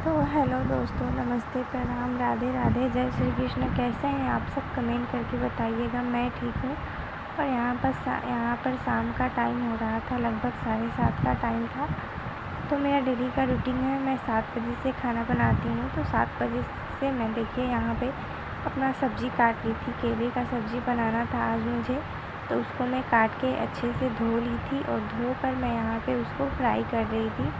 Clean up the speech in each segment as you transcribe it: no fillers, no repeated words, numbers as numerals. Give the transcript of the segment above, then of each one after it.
तो हेलो दोस्तों, नमस्ते, प्रणाम, राधे राधे, जय श्री कृष्ण। कैसे हैं आप सब? कमेंट करके बताइएगा। मैं ठीक हूँ। और यहाँ पर शाम का टाइम हो रहा था, लगभग 7:30 का टाइम था। तो मेरा डेली का रूटीन है, मैं 7 बजे से खाना बनाती हूँ। तो 7 बजे से मैं देखिए यहाँ पे अपना सब्ज़ी काट ली थी। केले का सब्ज़ी बनाना था आज मुझे, तो उसको मैं काट के अच्छे से धो ली थी और धोकर मैं यहाँ पे उसको फ्राई कर रही थी।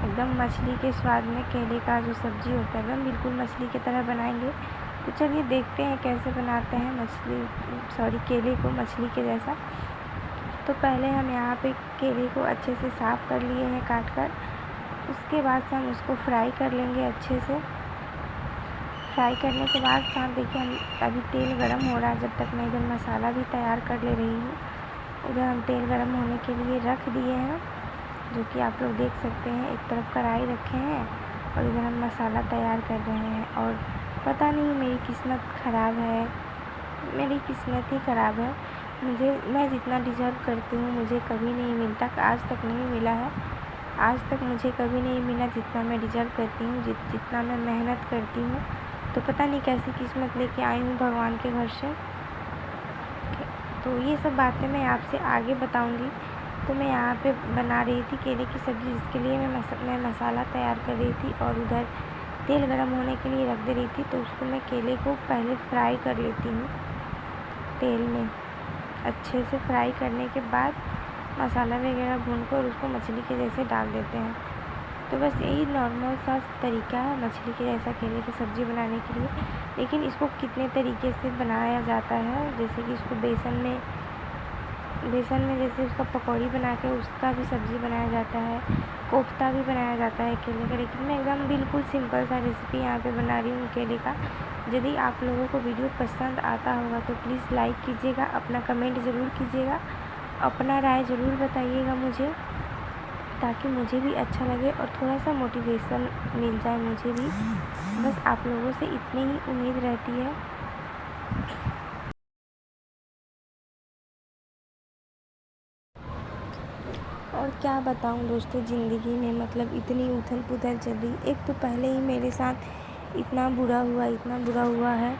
एकदम मछली के स्वाद में केले का जो सब्ज़ी होता है एकदम बिल्कुल मछली की तरह बनाएंगे। तो चलिए देखते हैं कैसे बनाते हैं केले को मछली के जैसा। तो पहले हम यहाँ पे केले को अच्छे से साफ़ कर लिए हैं काट कर। उसके बाद से हम उसको फ्राई कर लेंगे अच्छे से। फ्राई करने के बाद साथ देखिए हम अभी तेल गरम हो रहा है, जब तक मैं इधर मसाला भी तैयार कर ले रही हूँ। उधर हम तेल गरम होने के लिए रख दिए हैं, जो कि आप लोग देख सकते हैं। एक तरफ कढ़ाई रखे हैं और इधर हम मसाला तैयार कर रहे हैं। और पता नहीं मेरी किस्मत ख़राब है, मेरी किस्मत ही ख़राब है। मैं जितना डिज़र्व करती हूँ मुझे कभी नहीं मिलता, आज तक नहीं मिला है। आज तक मुझे कभी नहीं मिला जितना मैं डिज़र्व करती हूँ, जितना मैं मेहनत करती हूँ। तो पता नहीं कैसी किस्मत लेके आई हूँ भगवान के घर से। तो ये सब बातें मैं आपसे आगे बताऊँगी। तो मैं यहाँ पे बना रही थी केले की सब्ज़ी, जिसके लिए मैं मसाला तैयार कर रही थी और उधर तेल गरम होने के लिए रख दे रही थी। तो उसको मैं केले को पहले फ्राई कर लेती हूँ तेल में। अच्छे से फ्राई करने के बाद मसाला वगैरह भूनकर उसको मछली के जैसे डाल देते हैं। तो बस यही नॉर्मल सा तरीका है मछली के जैसा केले की सब्ज़ी बनाने के लिए। लेकिन इसको कितने तरीके से बनाया जाता है, जैसे कि इसको बेसन में जैसे उसका पकौड़ी बना के उसका भी सब्ज़ी बनाया जाता है, कोफ्ता भी बनाया जाता है केले का। लेकिन मैं एकदम बिल्कुल सिंपल सा रेसिपी यहाँ पे बना रही हूँ केले का। यदि आप लोगों को वीडियो पसंद आता होगा तो प्लीज़ लाइक कीजिएगा, अपना कमेंट ज़रूर कीजिएगा, अपना राय ज़रूर बताइएगा मुझे, ताकि मुझे भी अच्छा लगे और थोड़ा सा मोटिवेशन मिल जाए मुझे भी। बस आप लोगों से इतनी ही उम्मीद रहती है। और क्या बताऊं दोस्तों, ज़िंदगी में मतलब इतनी उथल पुथल चल रही। एक तो पहले ही मेरे साथ इतना बुरा हुआ है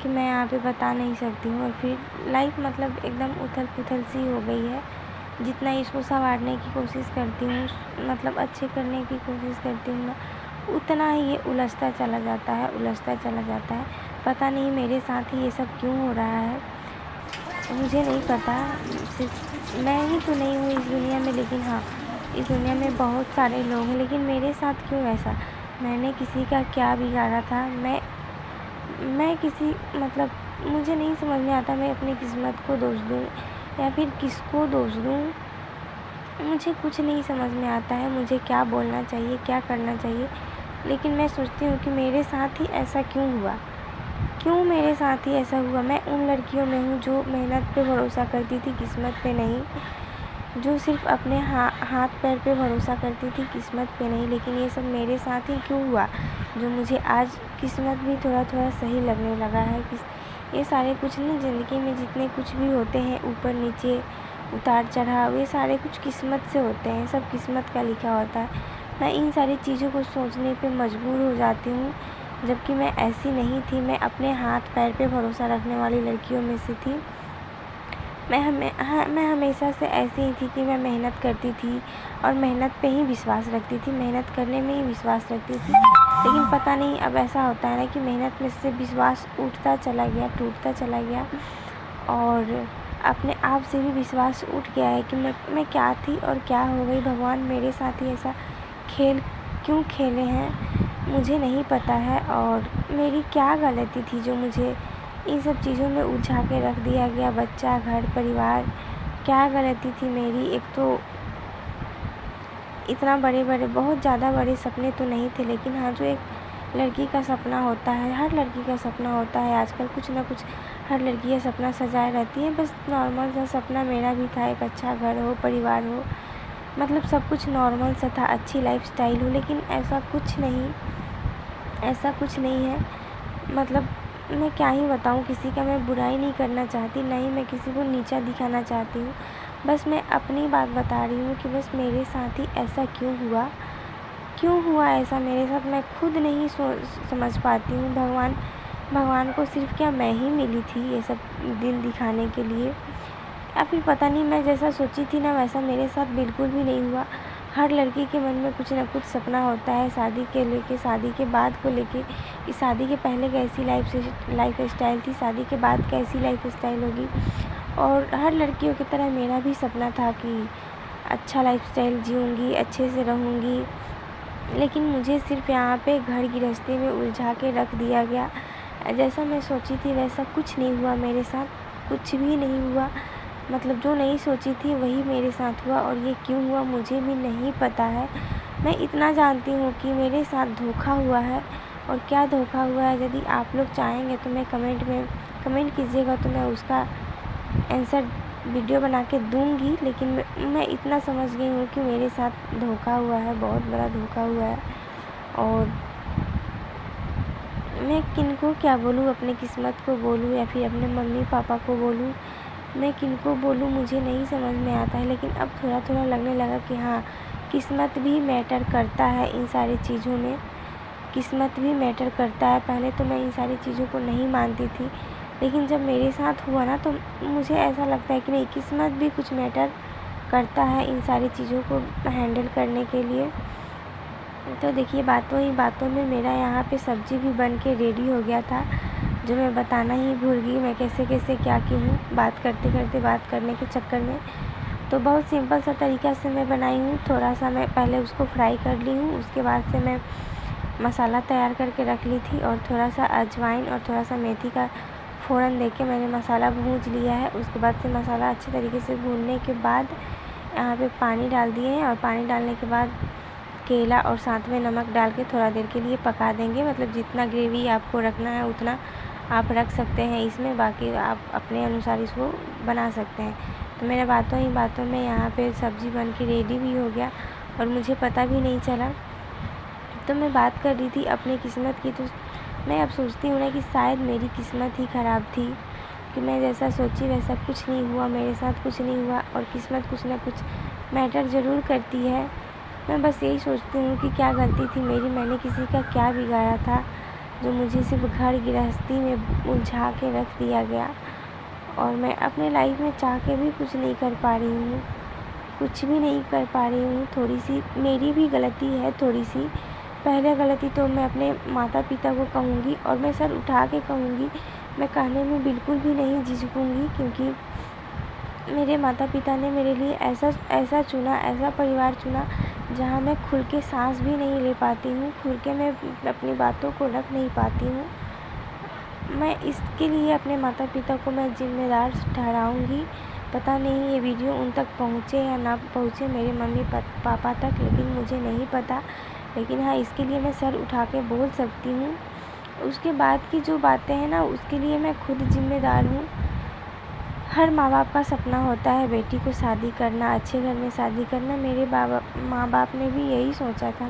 कि मैं यहाँ पे बता नहीं सकती हूँ। और फिर लाइफ मतलब एकदम उथल पुथल सी हो गई है। जितना इसको संवारने की कोशिश करती हूँ, मतलब अच्छे करने की कोशिश करती हूँ ना, उतना ही ये उलझता चला जाता है। पता नहीं मेरे साथ ही ये सब क्यों हो रहा है, मुझे नहीं पता। सिर्फ मैं ही तो नहीं हूँ इस दुनिया में, लेकिन हाँ, इस दुनिया में बहुत सारे लोग हैं। लेकिन मेरे साथ क्यों ऐसा? मैंने किसी का क्या बिगाड़ा था? मैं किसी मतलब मुझे नहीं समझ में आता, मैं अपनी किस्मत को दोष दूँ या फिर किसको दोष दूँ। मुझे कुछ नहीं समझ में आता है, मुझे क्या बोलना चाहिए, क्या करना चाहिए। लेकिन मैं सोचती हूँ कि मेरे साथ ही ऐसा क्यों हुआ, क्यों मेरे साथ ही ऐसा हुआ। मैं उन लड़कियों में हूँ जो मेहनत पे भरोसा करती थी, किस्मत पे नहीं। जो सिर्फ अपने हाथ पैर पे भरोसा करती थी, किस्मत पे नहीं। लेकिन ये सब मेरे साथ ही क्यों हुआ, जो मुझे आज किस्मत भी थोड़ा थोड़ा सही लगने लगा है। ये सारे कुछ नहीं, ज़िंदगी में जितने कुछ भी होते हैं, ऊपर नीचे उतार चढ़ाव, ये सारे कुछ किस्मत से होते हैं, सब किस्मत का लिखा होता है। मैं इन सारी चीज़ों को सोचने पे मजबूर हो जाती हूँ, जबकि मैं ऐसी नहीं थी। मैं अपने हाथ पैर पे भरोसा रखने वाली लड़कियों में से थी। मैं हमेशा से ऐसी ही थी कि मैं मेहनत करती थी और मेहनत पे ही विश्वास रखती थी, मेहनत करने में ही विश्वास रखती थी। लेकिन पता नहीं अब ऐसा होता है ना कि मेहनत में से विश्वास उठता चला गया, टूटता चला गया, और अपने आप से भी विश्वास उठ गया है कि मैं क्या थी और क्या हो गई। भगवान मेरे साथ ही ऐसा खेल क्यों खेले हैं, मुझे नहीं पता है। और मेरी क्या गलती थी जो मुझे इन सब चीज़ों में उलझा के रख दिया गया? बच्चा, घर, परिवार, क्या गलती थी मेरी? एक तो इतना बहुत ज़्यादा बड़े सपने तो नहीं थे, लेकिन हाँ, जो एक लड़की का सपना होता है, हर लड़की का सपना होता है आजकल, कुछ ना कुछ हर लड़की का सपना सजाए रहती है। बस नॉर्मल सा सपना मेरा भी था, एक अच्छा घर हो, परिवार हो, मतलब सब कुछ नॉर्मल सा था, अच्छी लाइफस्टाइल हो। लेकिन ऐसा कुछ नहीं है। मतलब मैं क्या ही बताऊँ, किसी का मैं बुराई नहीं करना चाहती, ना ही मैं किसी को नीचा दिखाना चाहती हूँ। बस मैं अपनी बात बता रही हूँ कि बस मेरे साथ ही ऐसा क्यों हुआ। क्यों हुआ ऐसा मेरे साथ, मैं खुद नहीं समझ पाती हूँ। भगवान को सिर्फ़ क्या मैं ही मिली थी ये सब दिन दिखाने के लिए, या फिर पता नहीं, मैं जैसा सोची थी ना वैसा मेरे साथ बिल्कुल भी नहीं हुआ। हर लड़की के मन में कुछ ना कुछ सपना होता है शादी के लेके, शादी के बाद को लेके, कि शादी के पहले कैसी लाइफ स्टाइल थी, शादी के बाद कैसी लाइफ स्टाइल होगी। और हर लड़कियों की तरह मेरा भी सपना था कि अच्छा लाइफ स्टाइल जीऊँगी, अच्छे से रहूँगी, लेकिन मुझे सिर्फ़ यहाँ पे घर गृहस्थी में उलझा के रख दिया गया। जैसा मैं सोची थी वैसा कुछ नहीं हुआ मेरे साथ, कुछ भी नहीं हुआ। मतलब जो नहीं सोची थी वही मेरे साथ हुआ, और ये क्यों हुआ मुझे भी नहीं पता है। मैं इतना जानती हूँ कि मेरे साथ धोखा हुआ है, और क्या धोखा हुआ है यदि आप लोग चाहेंगे तो मैं कमेंट कीजिएगा, तो मैं उसका आंसर वीडियो बना के दूँगी। लेकिन मैं इतना समझ गई हूँ कि मेरे साथ धोखा हुआ है, बहुत बड़ा धोखा हुआ है। और मैं किनको क्या बोलूँ, अपने किस्मत को बोलूँ या फिर अपने मम्मी पापा को बोलूँ, मैं किनको बोलूँ मुझे नहीं समझ में आता है। लेकिन अब थोड़ा थोड़ा लगने लगा कि हाँ, किस्मत भी मैटर करता है इन सारी चीज़ों में, किस्मत भी मैटर करता है। पहले तो मैं इन सारी चीज़ों को नहीं मानती थी, लेकिन जब मेरे साथ हुआ ना तो मुझे ऐसा लगता है कि नहीं, किस्मत भी कुछ मैटर करता है इन सारी चीज़ों को हैंडल करने के लिए। तो देखिए, बातों ही बातों में मेरा यहाँ पे सब्ज़ी भी बन के रेडी हो गया था, जो मैं बताना ही भूल गई मैं कैसे कैसे क्या की हूँ, बात करने के चक्कर में। तो बहुत सिंपल सा तरीक़ा से मैं बनाई हूँ। थोड़ा सा मैं पहले उसको फ्राई कर ली हूँ, उसके बाद से मैं मसाला तैयार करके रख ली थी, और थोड़ा सा अजवाइन और थोड़ा सा मेथी का फ़ोरन देके मैंने मसाला भून लिया है। उसके बाद से मसाला अच्छे तरीके से भूनने के बाद यहाँ पे पानी डाल दिए हैं, और पानी डालने के बाद केला और साथ में नमक डाल के थोड़ा देर के लिए पका देंगे। मतलब जितना ग्रेवी आपको रखना है उतना आप रख सकते हैं इसमें, बाकी आप अपने अनुसार इसको बना सकते हैं। तो मेरा बातों ही बातों में यहाँ पे सब्ज़ी बन के रेडी भी हो गया, और मुझे पता भी नहीं चला। तो मैं बात कर रही थी अपनी किस्मत की, तो मैं अब सोचती हूँ ना कि शायद मेरी किस्मत ही ख़राब थी, कि मैं जैसा सोची वैसा कुछ नहीं हुआ, मेरे साथ कुछ नहीं हुआ। और किस्मत कुछ ना कुछ मैटर ज़रूर करती है। मैं बस यही सोचती हूँ कि क्या गलती थी मेरी, मैंने किसी का क्या बिगाड़ा था जो मुझे सिर्फ घर गृहस्थी में उलझा के रख दिया गया, और मैं अपने लाइफ में चाह के भी कुछ नहीं कर पा रही हूँ, कुछ भी नहीं कर पा रही हूँ। थोड़ी सी मेरी भी गलती है, थोड़ी सी पहले गलती तो मैं अपने माता पिता को कहूँगी, और मैं सर उठा के कहूँगी, मैं कहने में बिल्कुल भी नहीं झिझकूँगी, क्योंकि मेरे माता पिता ने मेरे लिए ऐसा चुना, ऐसा परिवार चुना जहाँ मैं खुल के सांस भी नहीं ले पाती हूँ, खुल के मैं अपनी बातों को रख नहीं पाती हूँ। मैं इसके लिए अपने माता पिता को मैं ज़िम्मेदार ठहराऊँगी। पता नहीं ये वीडियो उन तक पहुँचे या ना पहुँचे, मेरे मम्मी पापा तक, लेकिन मुझे नहीं पता। लेकिन हाँ, इसके लिए मैं सर उठा के बोल सकती हूँ। उसके बाद की जो बातें हैं ना, उसके लिए मैं खुद ज़िम्मेदार हूँ। हर माँ बाप का सपना होता है बेटी को शादी करना, अच्छे घर में शादी करना। मेरे माँ बाप ने भी यही सोचा था,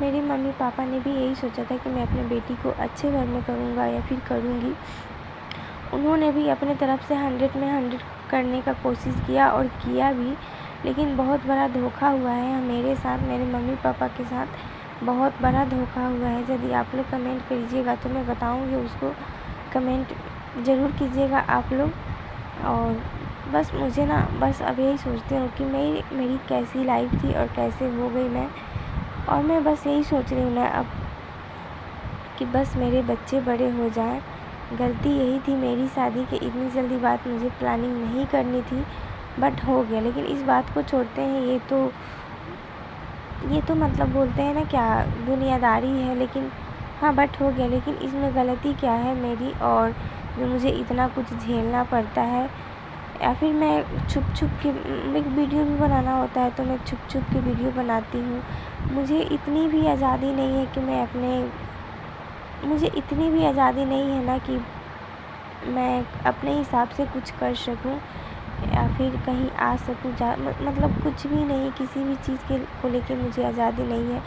मेरे मम्मी पापा ने भी यही सोचा था कि मैं अपने बेटी को अच्छे घर में करूँगा या फिर करूँगी। उन्होंने भी अपने तरफ से 100 में 100 करने का कोशिश किया, और किया भी। लेकिन बहुत बड़ा धोखा हुआ है मेरे साथ, मेरे मम्मी पापा के साथ बहुत बड़ा धोखा हुआ है। यदि आप लोग कमेंट कीजिएगा तो मैं बताऊँगी उसको, कमेंट ज़रूर कीजिएगा आप लोग। और बस मुझे ना, बस अब यही सोचती हूँ कि मेरी कैसी लाइफ थी और कैसे हो गई मैं। और मैं बस यही सोच रही हूँ ना अब, कि बस मेरे बच्चे बड़े हो जाएं। गलती यही थी मेरी, शादी की इतनी जल्दी बात मुझे प्लानिंग नहीं करनी थी, बट हो गया। लेकिन इस बात को छोड़ते हैं, ये तो मतलब बोलते हैं ना क्या, दुनियादारी है। लेकिन हाँ, बट हो गया। लेकिन इसमें गलती क्या है मेरी, और जो मुझे इतना कुछ झेलना पड़ता है, या फिर मैं छुप के एक वीडियो भी बनाना होता है तो मैं छुप के वीडियो बनाती हूँ। मुझे इतनी भी आज़ादी नहीं है कि मुझे इतनी भी आज़ादी नहीं है ना कि मैं अपने हिसाब से कुछ कर सकूँ या फिर कहीं आ सकूँ, मतलब कुछ भी नहीं, किसी भी चीज़ को लेके मुझे आज़ादी नहीं है।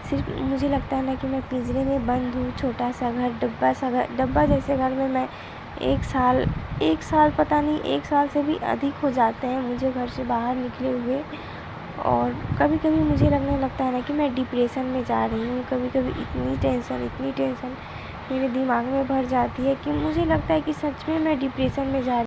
सिर्फ मुझे लगता है ना कि मैं पिंजरे में बंद हूँ, छोटा सा घर, डब्बा जैसे घर में मैं 1 साल पता नहीं, 1 साल से भी अधिक हो जाते हैं मुझे घर से बाहर निकले हुए, और कभी कभी मुझे लगने लगता है ना कि मैं डिप्रेशन में जा रही हूँ। कभी कभी इतनी टेंशन मेरे दिमाग में भर जाती है कि मुझे लगता है कि सच में मैं डिप्रेशन में जा